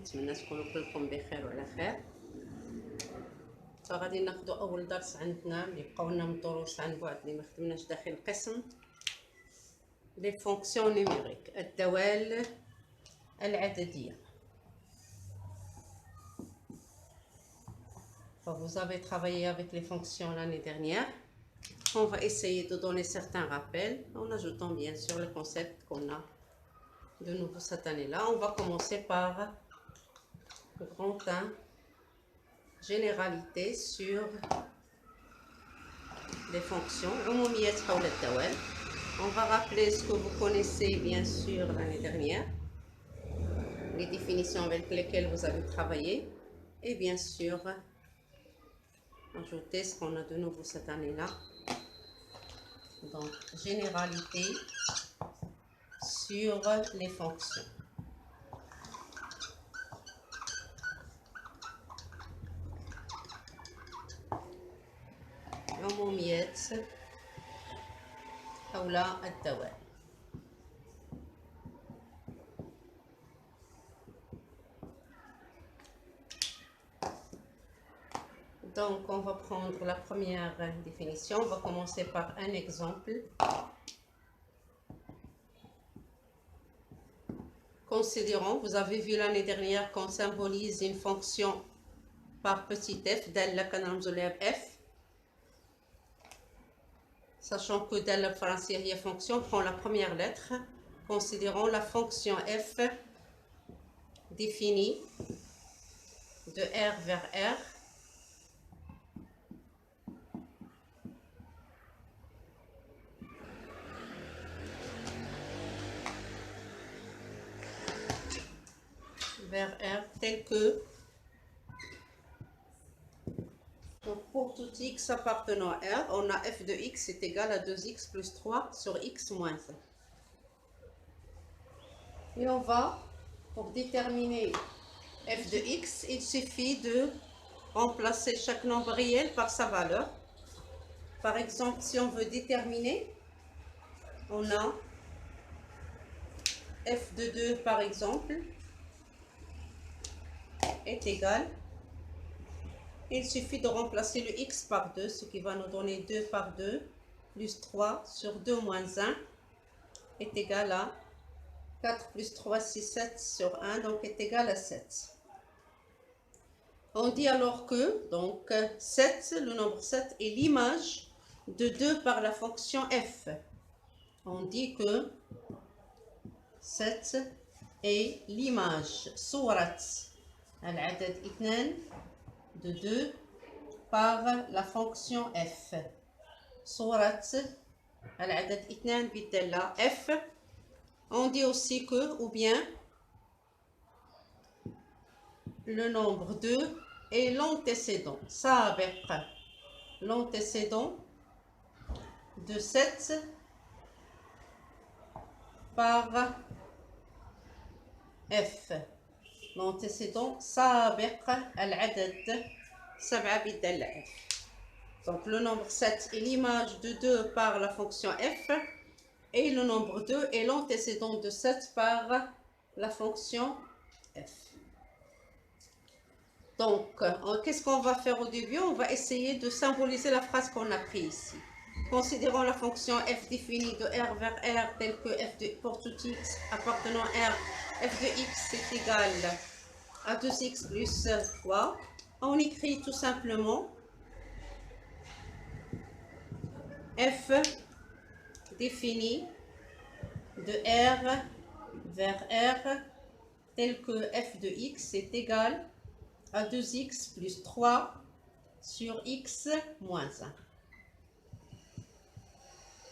نتمنى تكونوا كلكم بخير وعلى خير. فغادي ناخذ اول درس عندنا اللي بقاو لنا من الدروس عن بعد اللي ما خدمناش داخل القسم، لي فونكسيون نيميريك، الدوال العدديه. Vous avez travaillé avec les fonctions l'année dernière. On va essayer de donner certains rappels en ajoutant bien sûr le concept qu'on a de nouveau cette année-là. On va commencer par le grand 1, généralité sur les fonctions. On va rappeler ce que vous connaissez bien sûr l'année dernière, les définitions avec lesquelles vous avez travaillé, et bien sûr ajouter ce qu'on a de nouveau cette année-là. Donc, généralité sur les fonctions. عموميات حول الدوال. Donc, on va prendre la première définition. On va commencer par un exemple. Considérons, vous avez vu l'année dernière qu'on symbolise une fonction par petit f, دالة كنرمزو لها ب f. Sachant que دالة بالفرنسية هي fonction, prend la première lettre. Considérons la fonction f définie de R vers R. Vers R tel que, donc pour tout x appartenant à R, on a f de x est égal à 2x plus 3 sur x moins 1. Et on va, pour déterminer f de x, il suffit de remplacer chaque nombre réel par sa valeur. Par exemple, si on veut déterminer, on a f de 2 par exemple est égal, il suffit de remplacer le x par 2, ce qui va nous donner 2 par 2 plus 3 sur 2 moins 1 est égal à 4 plus 3, 6, 7 sur 1, donc est égal à 7. On dit alors que donc 7, le nombre 7 est l'image de 2 par la fonction f. On dit que 7 est l'image صورة العدد 2 de 2 par la fonction f. صورة العدد 2 بالدالة f. On dit aussi que, ou bien, le nombre 2 est l'antécédent. سابق, l'antécédent de 7 par f. L'antécédent سابق العدد 7 بالدالة f. Donc le nombre 7 est l'image de 2 par la fonction f et le nombre 2 est l'antécédent de 7 par la fonction f. Donc qu'est-ce qu'on va faire au début? On va essayer de symboliser la phrase qu'on a prise ici. Considérons la fonction f définie de R vers R telle que f de, pour tout x appartenant à R, f de x est égal à 2x plus 3. On écrit tout simplement f définie de R vers R tel que f de x est égal à 2x plus 3 sur x moins 1.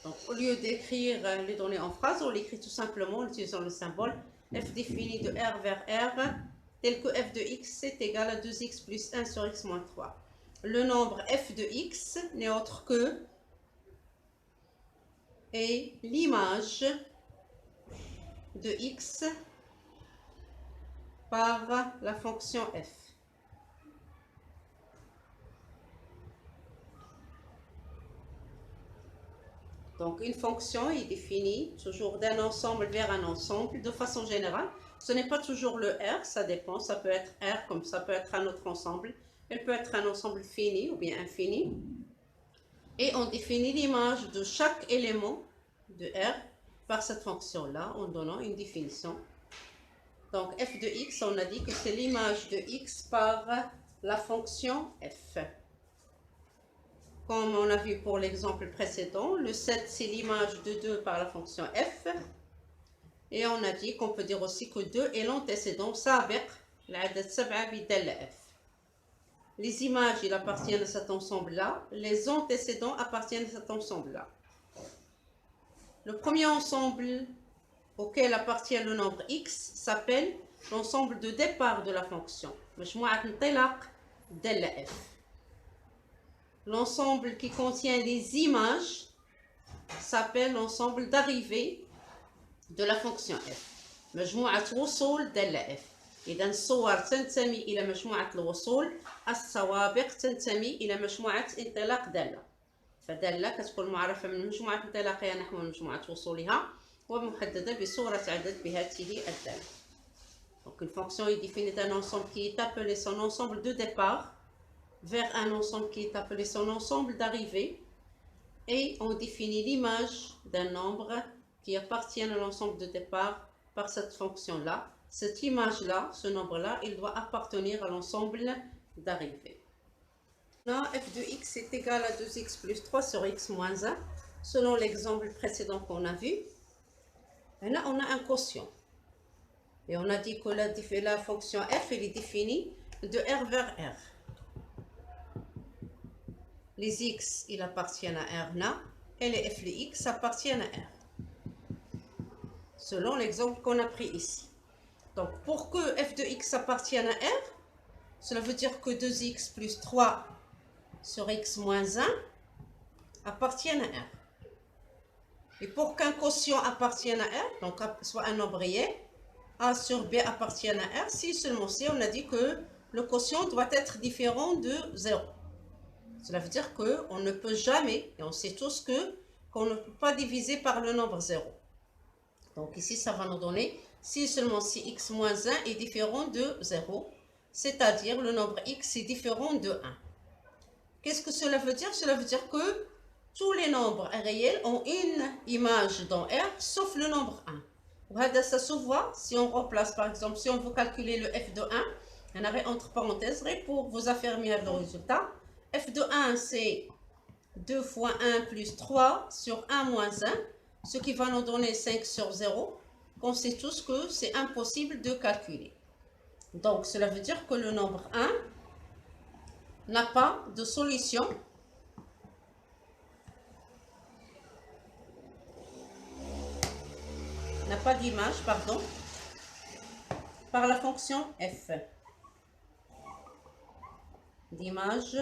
Donc, au lieu d'écrire les données en phrase, on l'écrit tout simplement en utilisant le symbole f défini de R vers R tel que f de x est égal à 2x plus 1 sur x moins 3. Le nombre f de x n'est autre que est l'image de x par la fonction f. Donc, une fonction est définie toujours d'un ensemble vers un ensemble de façon générale. Ce n'est pas toujours le R, ça dépend. Ça peut être R comme ça peut être un autre ensemble. Elle peut être un ensemble fini ou bien infini. Et on définit l'image de chaque élément de R par cette fonction-là en donnant une définition. Donc f de x, on a dit que c'est l'image de x par la fonction f. Comme on a vu pour l'exemple précédent, le 7 c'est l'image de 2 par la fonction f. Et on a dit qu'on peut dire aussi que 2 est l'antécédent سابق لعدد 7 بدالة f. Les images, ils appartiennent à cet ensemble-là. Les antécédents appartiennent à cet ensemble-là. Le premier ensemble auquel appartient le nombre x s'appelle l'ensemble de départ de la fonction. مجموعة انطلاق دالة f. L'ensemble qui contient les images s'appelle l'ensemble d'arrivée de la fonction f. مجموعة وصول دالة f. إذا الصور تنتمي إلى مجموعة الوصول، السوابق تنتمي إلى مجموعة انطلاق دالة. فدالة كتكون معرفة من مجموعة انطلاقها نحو مجموعة وصولها ومحددة بصورة عدد بهذه الدالة. Donc une fonction est définie d'un ensemble qui est appelé son ensemble de départ vers un ensemble qui est appelé son ensemble d'arrivée, et on définit l'image d'un nombre qui appartient à l'ensemble de départ par cette fonction-là. Cette image-là, ce nombre-là, il doit appartenir à l'ensemble d'arrivée. Là, f de x est égal à 2x plus 3 sur x moins 1, selon l'exemple précédent qu'on a vu. Et là, on a un quotient. Et on a dit que la fonction f, elle est définie de R vers R. Les x, ils appartiennent à R là, et les f de x appartiennent à R. Selon l'exemple qu'on a pris ici. Donc, pour que f de x appartienne à R, cela veut dire que 2x plus 3 sur x moins 1 appartiennent à R. Et pour qu'un quotient appartienne à R, donc soit un nombre réel, A sur B appartienne à R, si seulement si on a dit que le quotient doit être différent de 0. Cela veut dire qu'on ne peut jamais, et on sait tous qu'on ne peut pas diviser par le nombre 0. Donc ici, ça va nous donner si seulement si x moins 1 est différent de 0, c'est-à-dire le nombre x est différent de 1. Qu'est-ce que cela veut dire? Cela veut dire que tous les nombres réels ont une image dans R, sauf le nombre 1. Ça se voit si on remplace, par exemple, si on veut calculer le f de 1, un arrêt entre parenthèses, pour vous affermir le résultat. F de 1, c'est 2 fois 1 plus 3 sur 1 moins 1, ce qui va nous donner 5 sur 0. On sait tous que c'est impossible de calculer. Donc, cela veut dire que le nombre 1 n'a pas de solution. N'a pas d'image, pardon, par la fonction f. d'image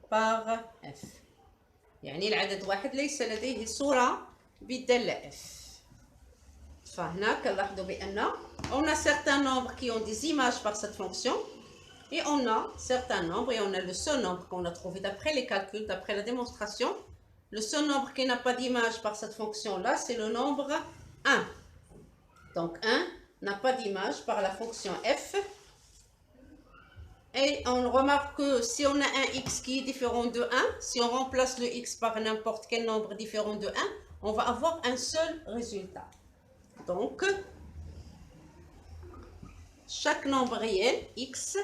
par f. يعني العدد واحد ليس لديه صورة بالدالة f. فهنا كنلاحظوا بأن on a certains nombres qui ont des images par cette fonction, et on a certains nombres, et on a le seul nombre qu'on a trouvé d'après les calculs, d'après la démonstration. Le seul nombre qui n'a pas d'image par cette fonction-là, c'est le nombre 1. Donc 1 n'a pas d'image par la fonction f. Et on remarque que si on a un x qui est différent de 1, si on remplace le x par n'importe quel nombre différent de 1, on va avoir un seul résultat. Donc, chaque nombre réel, x,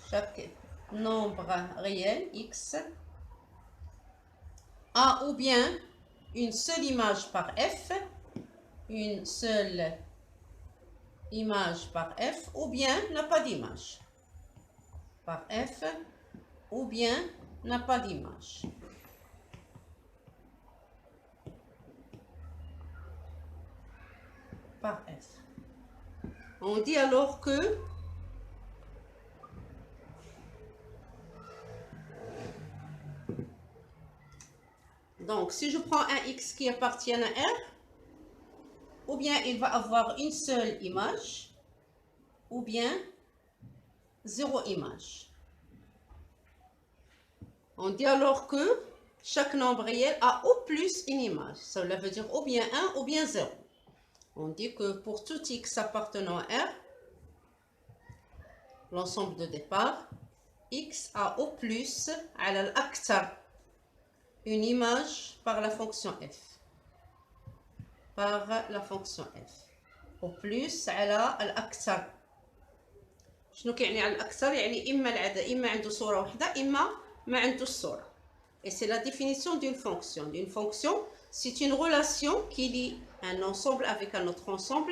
chaque nombre réel, x, a ou bien une seule image par f, une seule image par f, ou bien n'a pas d'image par f, ou bien n'a pas d'image. Par f. On dit alors que donc si je prends un x qui appartient à R, ou bien il va avoir une seule image, ou bien 0 image. On dit alors que chaque nombre réel a au plus une image. Cela veut dire ou bien 1 ou bien 0. On dit que pour tout x appartenant à R, l'ensemble de départ, x a au plus على الأكثر une image par la fonction f. Par la fonction f. au plus على الأكثر. شنو كيعني على الأكثر؟ يعني إما العدد إما عنده صورة واحدة إما ما عنده الصورة. Et c'est la définition d'une fonction. D'une fonction, c'est une relation qui lie un ensemble avec un autre ensemble,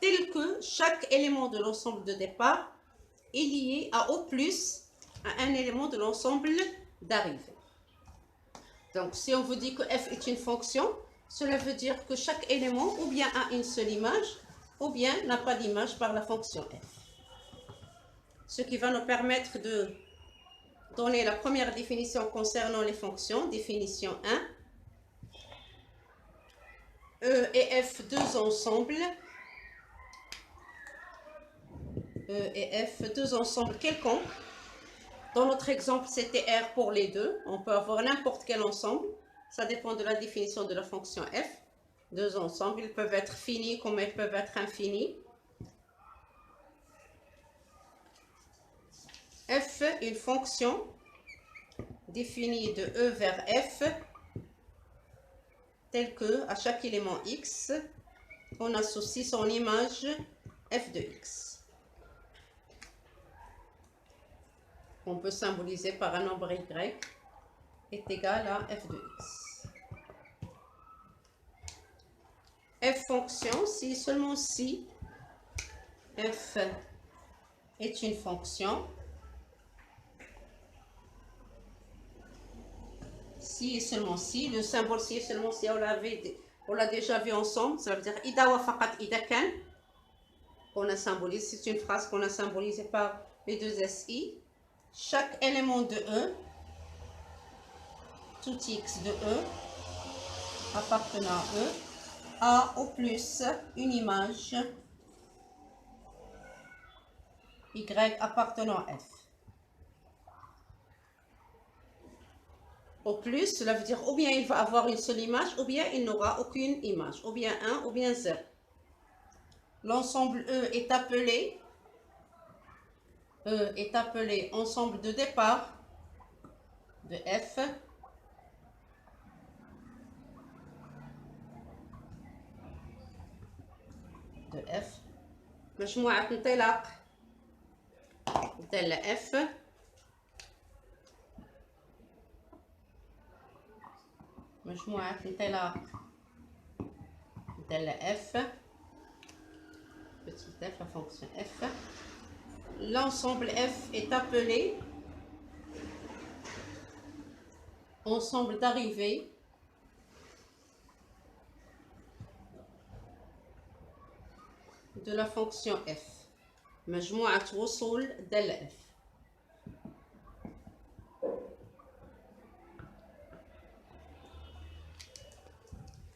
tel que chaque élément de l'ensemble de départ est lié à au plus à un élément de l'ensemble d'arrivée. Donc, si on vous dit que f est une fonction, cela veut dire que chaque élément ou bien a une seule image, ou bien n'a pas d'image par la fonction f. Ce qui va nous permettre de donner la première définition concernant les fonctions. Définition 1. E et F, deux ensembles. E et F, deux ensembles quelconques. Dans notre exemple, c'était R pour les deux. On peut avoir n'importe quel ensemble. Ça dépend de la définition de la fonction F. Deux ensembles, ils peuvent être finis comme ils peuvent être infinis. F, une fonction définie de E vers F, telle que à chaque élément X, on associe son image f de X. On peut symboliser par un nombre Y est égal à f de X. F fonction, si seulement si f est une fonction, si et seulement si, le symbole si et seulement si, on l'a déjà vu ensemble, ça veut dire ida wa faqat ida kan, qu'on a symbolisé, c'est une phrase qu'on a symbolisée par les deux SI. Chaque élément de E, tout X de E, appartenant à E, a au plus une image Y appartenant à F. Au plus, cela veut dire ou bien il va avoir une seule image, ou bien il n'aura aucune image, ou bien 1, ou bien 0. L'ensemble E est appelé ensemble de départ de F مجموعة انطلاق دالة F مجموعة انطلاق دالة F petit f, la fonction f. L'ensemble f est appelé ensemble d'arrivée de la fonction f. مجموعة وصول دالة f.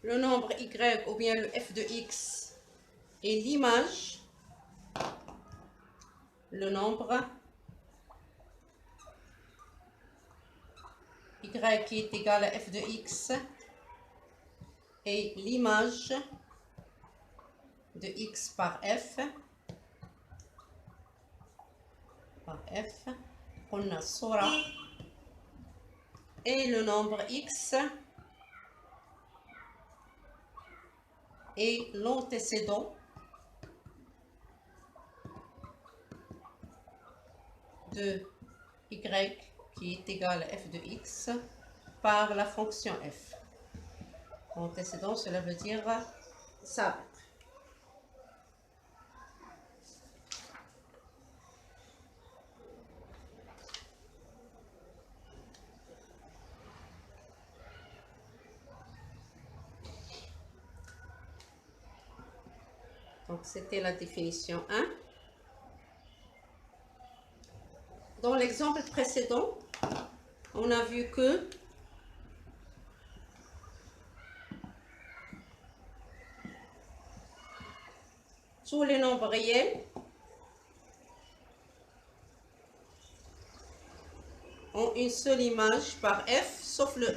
Le nombre y ou bien le f de x est l'image, le nombre y qui est égal à f de x est l'image de x par f, on a sora, et le nombre x est l'antécédent de y qui est égal à f de x par la fonction f. Antécédent, cela veut dire ça. Donc, c'était la définition 1. Dans l'exemple précédent, on a vu que tous les nombres réels ont une seule image par f, sauf le 1.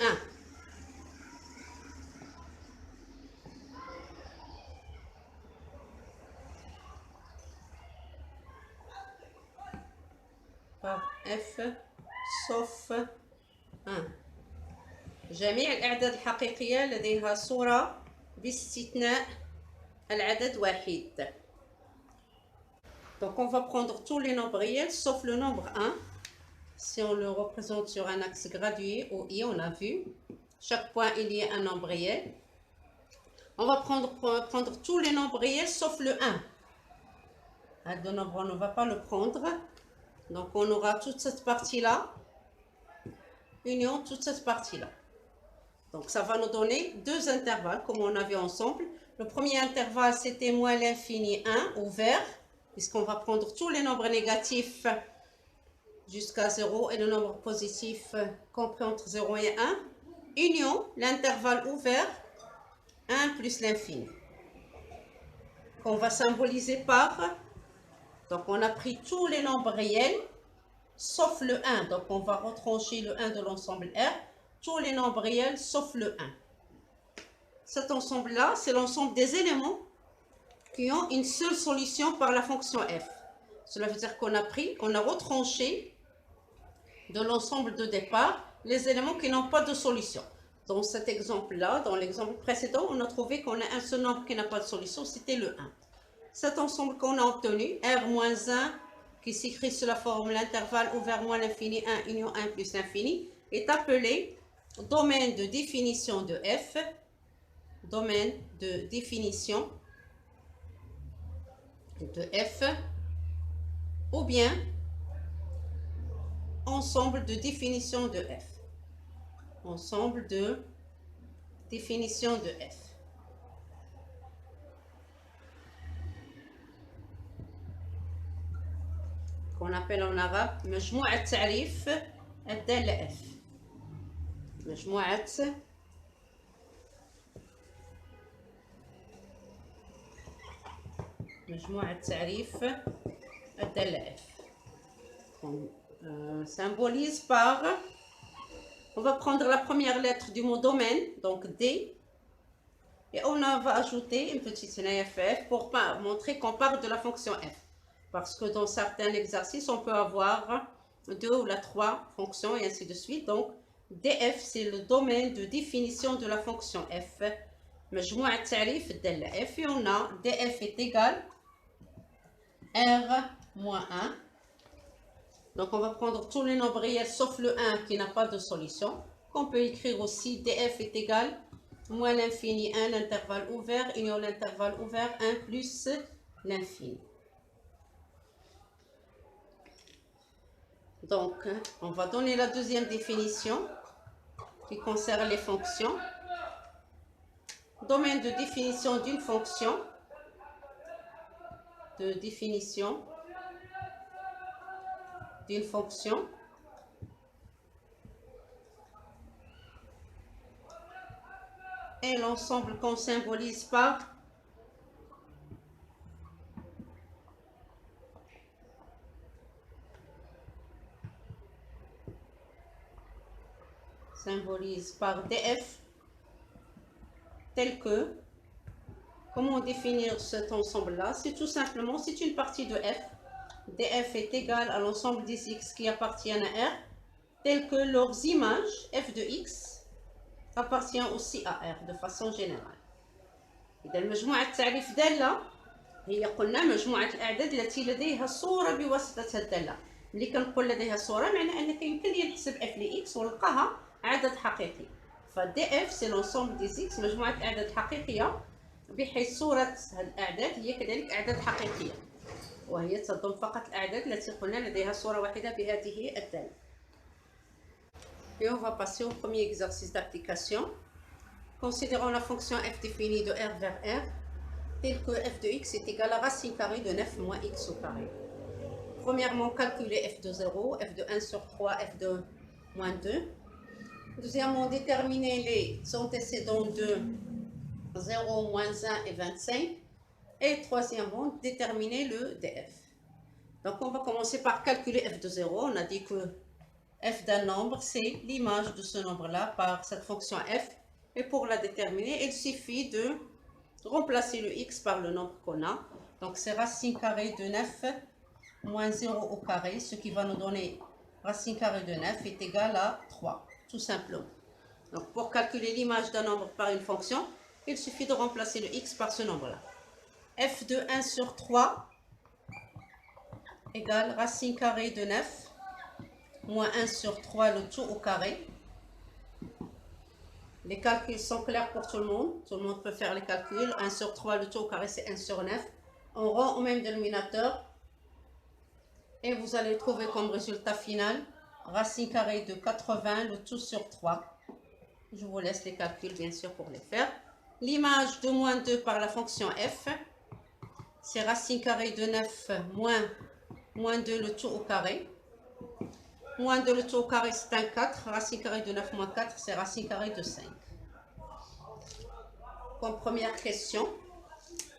f sauf 1. جميع الأعداد الحقيقية لديها صورة باستثناء العدد واحد. Donc on va prendre tous les nombres réels sauf le nombre 1. Si on le représente sur un axe gradué au i, on a vu. Chaque point il y a un nombre réel. On va prendre tous les nombres réels sauf le 1. Le nombre on ne va pas le prendre. Donc on aura toute cette partie-là, union toute cette partie-là. Donc ça va nous donner deux intervalles comme on a vu ensemble. Le premier intervalle c'était moins l'infini 1 ouvert, puisqu'on va prendre tous les nombres négatifs jusqu'à 0 et le nombre positif compris entre 0 et 1. Union l'intervalle ouvert 1 plus l'infini. Qu'on va symboliser par, donc on a pris tous les nombres réels sauf le 1. Donc on va retrancher le 1 de l'ensemble R. Tous les nombres réels sauf le 1. Cet ensemble-là, c'est l'ensemble des éléments qui ont une seule solution par la fonction f. Cela veut dire qu'on a retranché de l'ensemble de départ les éléments qui n'ont pas de solution. Dans cet exemple-là, dans l'exemple précédent, on a trouvé qu'on a un seul nombre qui n'a pas de solution, c'était le 1. Cet ensemble qu'on a obtenu, R-1, qui s'écrit sous la forme l'intervalle ouvert moins l'infini 1 union 1 plus l'infini, est appelé domaine de définition de f, domaine de définition de f, ou bien ensemble de définition de f. Ensemble de définition de f. Qu'on appelle en arabe مجموعة تعريف الدالة f. مجموعة تعريف الدالة f. On symbolise par, on va prendre la première lettre du mot domaine, donc D, et on va ajouter une petite f pour montrer qu'on parle de la fonction f. Parce que dans certains exercices, on peut avoir 2 ou 3 fonctions et ainsi de suite. Donc, df, c'est le domaine de définition de la fonction f. مجموعة تعريف الدالة f. Et on a df est égal r moins 1. Donc, on va prendre tous les nombres réels sauf le 1 qui n'a pas de solution. On peut écrire aussi df est égal moins l'infini 1, l'intervalle ouvert, union l'intervalle ouvert, 1 plus l'infini. Donc, on va donner la deuxième définition qui concerne les fonctions. Domaine de définition d'une fonction. De définition d'une fonction. Et l'ensemble qu'on symbolise par df, tel que, comment définir cet ensemble-là? C'est tout simplement, c'est une partie de f. df est égal à l'ensemble des x qui appartiennent à R, tel que leurs images, f de x, appartient aussi à R de façon générale. إذا مجموعة تعريف دالة هي قلنا مجموعة الأعداد التي لديها صورة بواسطة الدالة. ملي كنقول لديها صورة معنى أنك يمكن لي نحسب f لx ونلقاها عدد حقيقي. فدي اف سي لونسومبل دي زيكس مجموعة الأعداد الحقيقية بحيث صورة هذه الأعداد هي كذلك أعداد حقيقية. وهي تضم فقط الأعداد التي قلنا لديها صورة واحدة بهذه الدالة. Et on va passer au premier exercice d'application. Considérons la fonction f définie de R vers R, telle que f de x est égal à racine carrée de 9 moins x au carré. Premièrement, calculer f de 0, f de 1 sur 3, f de moins 2. Deuxièmement, déterminer les antécédents de 0, moins 1 et 25. Et troisièmement, déterminer le df. Donc, on va commencer par calculer f de 0. On a dit que f d'un nombre, c'est l'image de ce nombre-là par cette fonction f. Et pour la déterminer, il suffit de remplacer le x par le nombre qu'on a. Donc, c'est racine carrée de 9 moins 0 au carré, ce qui va nous donner racine carrée de 9 est égale à 3, tout simplement. Donc, pour calculer l'image d'un nombre par une fonction, il suffit de remplacer le x par ce nombre-là. F de 1 sur 3 égale racine carrée de 9 moins 1 sur 3, le tout au carré. Les calculs sont clairs pour tout le monde peut faire les calculs. 1 sur 3, le tout au carré, c'est 1 sur 9. On rend au même dénominateur. Et vous allez trouver comme résultat final racine carrée de 80, le tout sur 3. Je vous laisse les calculs, bien sûr, pour les faire. L'image de moins 2 par la fonction f, c'est racine carrée de 9 moins 2, le tout au carré. Moins 2, le tout au carré, c'est un 4. Racine carrée de 9 moins 4, c'est racine carrée de 5. Comme première question.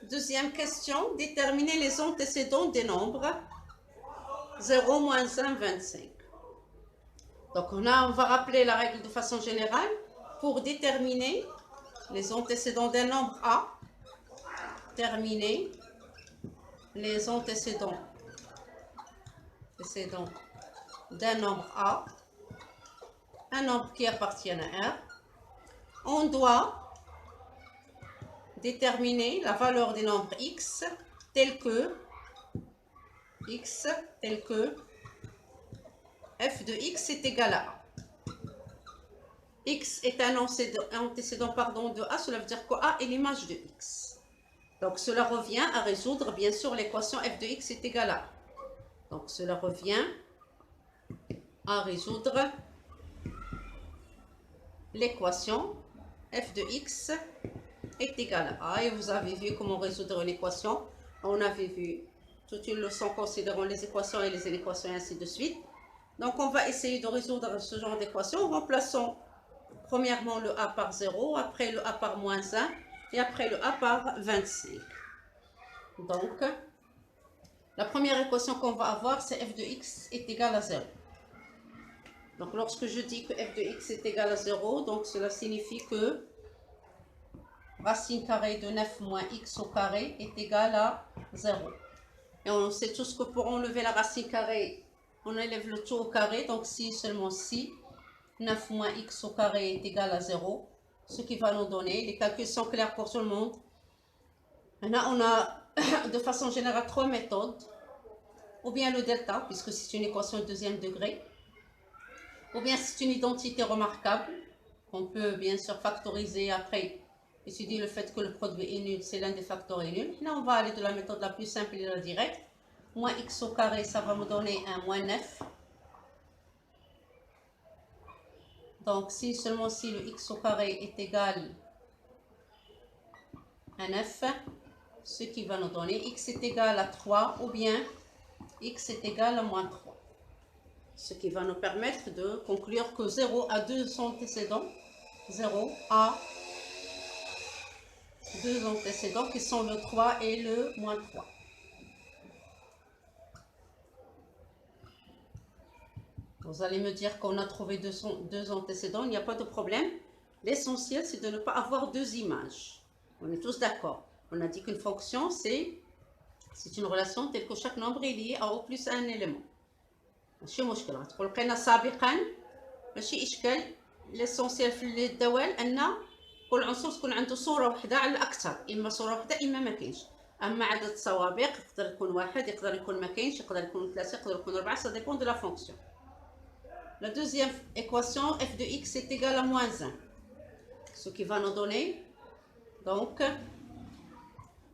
Deuxième question, déterminer les antécédents des nombres 0, moins 1, 25. Donc on va rappeler la règle de façon générale. Pour déterminer les antécédents d'un nombre A, terminer les antécédents d'un nombre A, un nombre qui appartient à R, on doit déterminer la valeur des nombres x tel que f de x est égal à A. X est un antécédent de A, cela veut dire que A est l'image de X. Donc cela revient à résoudre bien sûr l'équation f de X est égal à A. Donc cela revient à résoudre l'équation f de X est égal à A. Et vous avez vu comment résoudre l'équation. On avait vu toute une leçon considérant les équations et les inéquations et ainsi de suite. Donc on va essayer de résoudre ce genre d'équation en remplaçant premièrement le A par 0, après le A par moins 1 et après le A par 25. Donc, la première équation qu'on va avoir, c'est f de x est égal à 0. Donc, lorsque je dis que f de x est égal à 0, donc cela signifie que racine carrée de 9 moins x au carré est égal à 0. Et on sait tous que pour enlever la racine carrée, on élève le tout au carré. Donc, si seulement si 9 moins x au carré est égal à 0, ce qui va nous donner, les calculs sont clairs pour tout le monde. Maintenant, on a de façon générale 3 méthodes. Ou bien le delta, puisque c'est une équation de deuxième degré. Ou bien c'est une identité remarquable, qu'on peut bien sûr factoriser après, étudier le fait que le produit est nul, c'est l'un des facteurs est nul. Là, on va aller de la méthode la plus simple et la directe. Moins x au carré, ça va me donner un moins 9. Donc, si seulement si le x au carré est égal à 9, ce qui va nous donner x est égal à 3 ou bien x est égal à moins 3. Ce qui va nous permettre de conclure que 0 a deux antécédents. 0 a deux antécédents qui sont le 3 et le moins 3. Vous allez me dire qu'on a trouvé deux antécédents, il n'y a pas de problème. L'essentiel, c'est de ne pas avoir deux images. On est tous d'accord. On a dit qu'une fonction, c'est une relation telle que chaque nombre est lié à au plus un élément. ماشي مشكل غتقول لقينا سابقا ماشي اشكال. l'essentiel في الدوال ان كل عنصر تكون عنده صوره واحده على الاكثر، اما صوره واحده اما ما كاينش. اما عدد السوابق يقدر يكون واحد، يقدر يكون ما كاينش، يقدر يكون ثلاثه، يقدر يكون اربعه، ça dépend de la fonction. La deuxième équation, f de x est égal à moins 1, ce qui va nous donner donc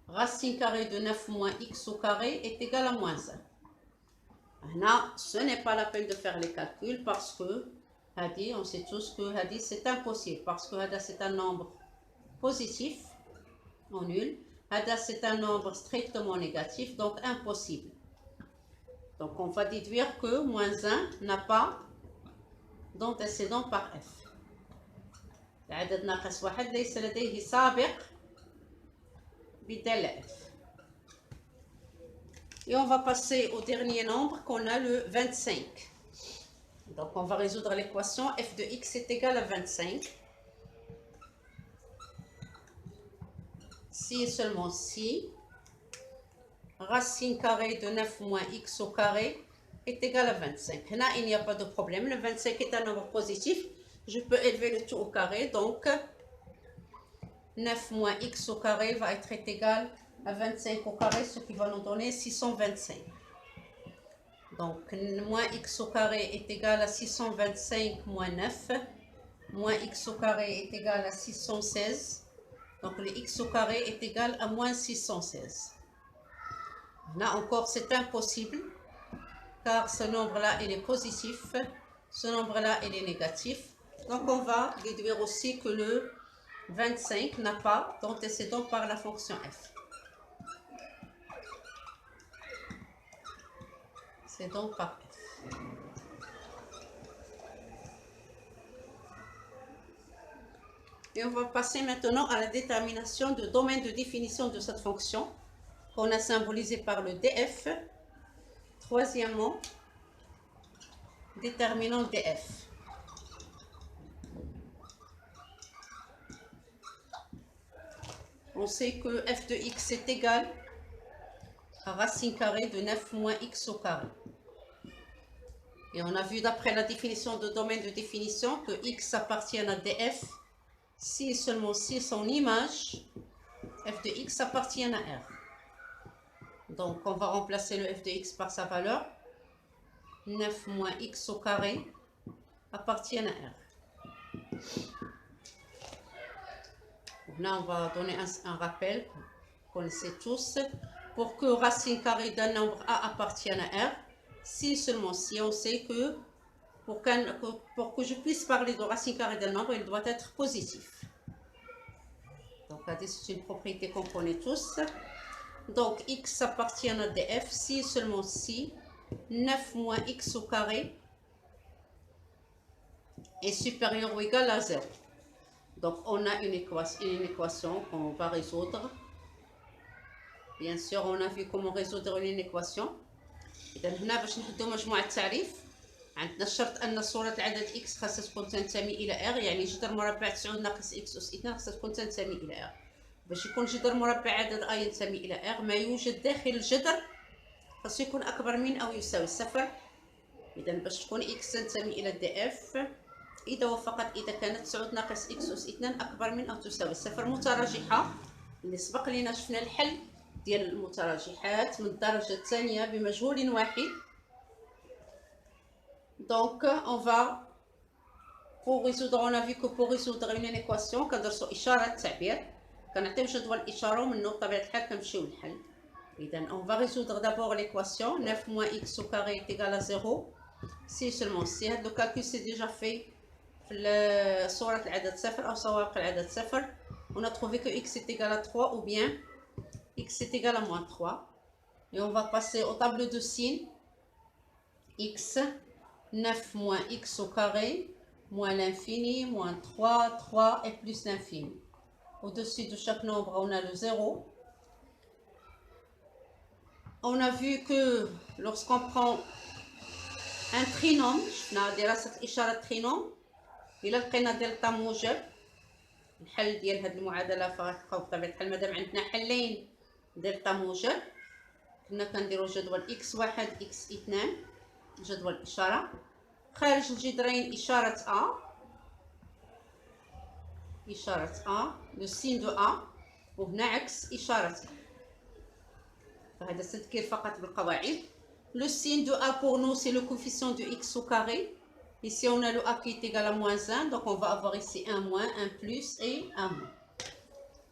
racine carrée de 9 moins x au carré est égal à moins 1. Là, ce n'est pas la peine de faire les calculs parce que Hadi, on sait tous que Hadi c'est impossible parce que Hada c'est un nombre positif en nul, Hada c'est un nombre strictement négatif, donc impossible. Donc on va déduire que moins 1 n'a pas d'antécédent par f. العدد ناقص واحد ليس لديه سابق بدل f. Et on va passer au dernier nombre qu'on a le 25. Donc on va résoudre l'équation f de x est égal à 25. Si et seulement si racine carrée de 9 moins x au carré est égal à 25. Là, il n'y a pas de problème. Le 25 est un nombre positif. Je peux élever le tout au carré. Donc, 9 moins x au carré va être égal à 25 au carré, ce qui va nous donner 625. Donc, moins x au carré est égal à 625 moins 9. Moins x au carré est égal à 616. Donc, le x au carré est égal à moins 616. Là encore, c'est impossible, car ce nombre-là, il est positif. Ce nombre-là, il est négatif. Donc, on va déduire aussi que le 25 n'a pas d'antécédent par la fonction f. C'est donc par f. Et on va passer maintenant à la détermination du domaine de définition de cette fonction qu'on a symbolisé par le df. Troisièmement, déterminant df. On sait que f de x est égal à racine carrée de 9 moins x au carré. Et on a vu d'après la définition de domaine de définition que x appartient à df si et seulement si son image f de x appartient à R. Donc on va remplacer le f de x par sa valeur. 9 moins x au carré appartient à R. Là on va donner un rappel, vous connaissez tous. Pour que racine carrée d'un nombre A appartienne à R, si seulement si on sait que pour que je puisse parler de racine carrée d'un nombre, il doit être positif. Donc, c'est une propriété qu'on connaît tous. Donc, x appartient à df si seulement si 9 moins x au carré est supérieur ou égal à 0. Donc, on a une équation qu'on va résoudre. Bien sûr, on a vu comment résoudre une équation. إذا هنا باش نحدو مجموع التعريف عندنا الشرط أن صورة العدد x خاصها تكون تنتمي إلى R، يعني جذر مربع 9 ناقص x أس 2 خاصها تكون تنتمي إلى R. باش يكون جذر مربع عدد I ينتمي إلى R، ما يوجد داخل الجذر خاصو يكون أكبر من أو يساوي صفر. إذا باش تكون x تنتمي إلى df إذا وفقط إذا كانت 9 ناقص x أس 2 أكبر من أو تساوي صفر. متراجحة اللي سبق لينا شفنا الحل ديال المتراجحات من الدرجة الثانية بمجهول واحد. Donc on va, pour résoudre, on a vu que pour résoudre une équation كندرسوا إشارة التعبير، كنعطيو جدول الإشارة ومنه بطبيعة الحال كنمشيو للحل. إذا on va résoudre d'abord l'équation 9 moins x au carré est égal à 0 si seulement si. هذا le calcul c'est déjà fait في صورة العدد صفر أو سواق العدد صفر. On a trouvé que x est égal à 3 ou bien x est égal à moins 3. Et on va passer au tableau de signes. X, 9 moins x au carré, moins l'infini, moins 3, 3 et plus l'infini. Au-dessus de chaque nombre, on a le 0. On a vu que lorsqu'on prend un trinôme, شفنا دراسة إشارة ترينوم، إلا لقينا دلتا موجب، الحل ديال هذه المعادلة فغتلقاو بطبيعة الحال مادام عندنا حلين دلتا موجب كنا كنديرو جدول x1 x2 جدول الإشارة، خارج الجذرين إشارة A لو سين دو A، وهنا عكس إشارة A. فهذا تذكير فقط بالقواعد. Le signe de A pour nous c'est le coefficient de x au carré. Ici on a le A qui est égal à moins 1, donc on va avoir ici un moins, un plus et un moins.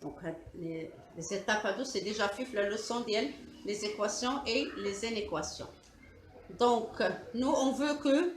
Donc les étapes à deux c'est déjà fait la leçon des équations et les inéquations. Donc nous on veut que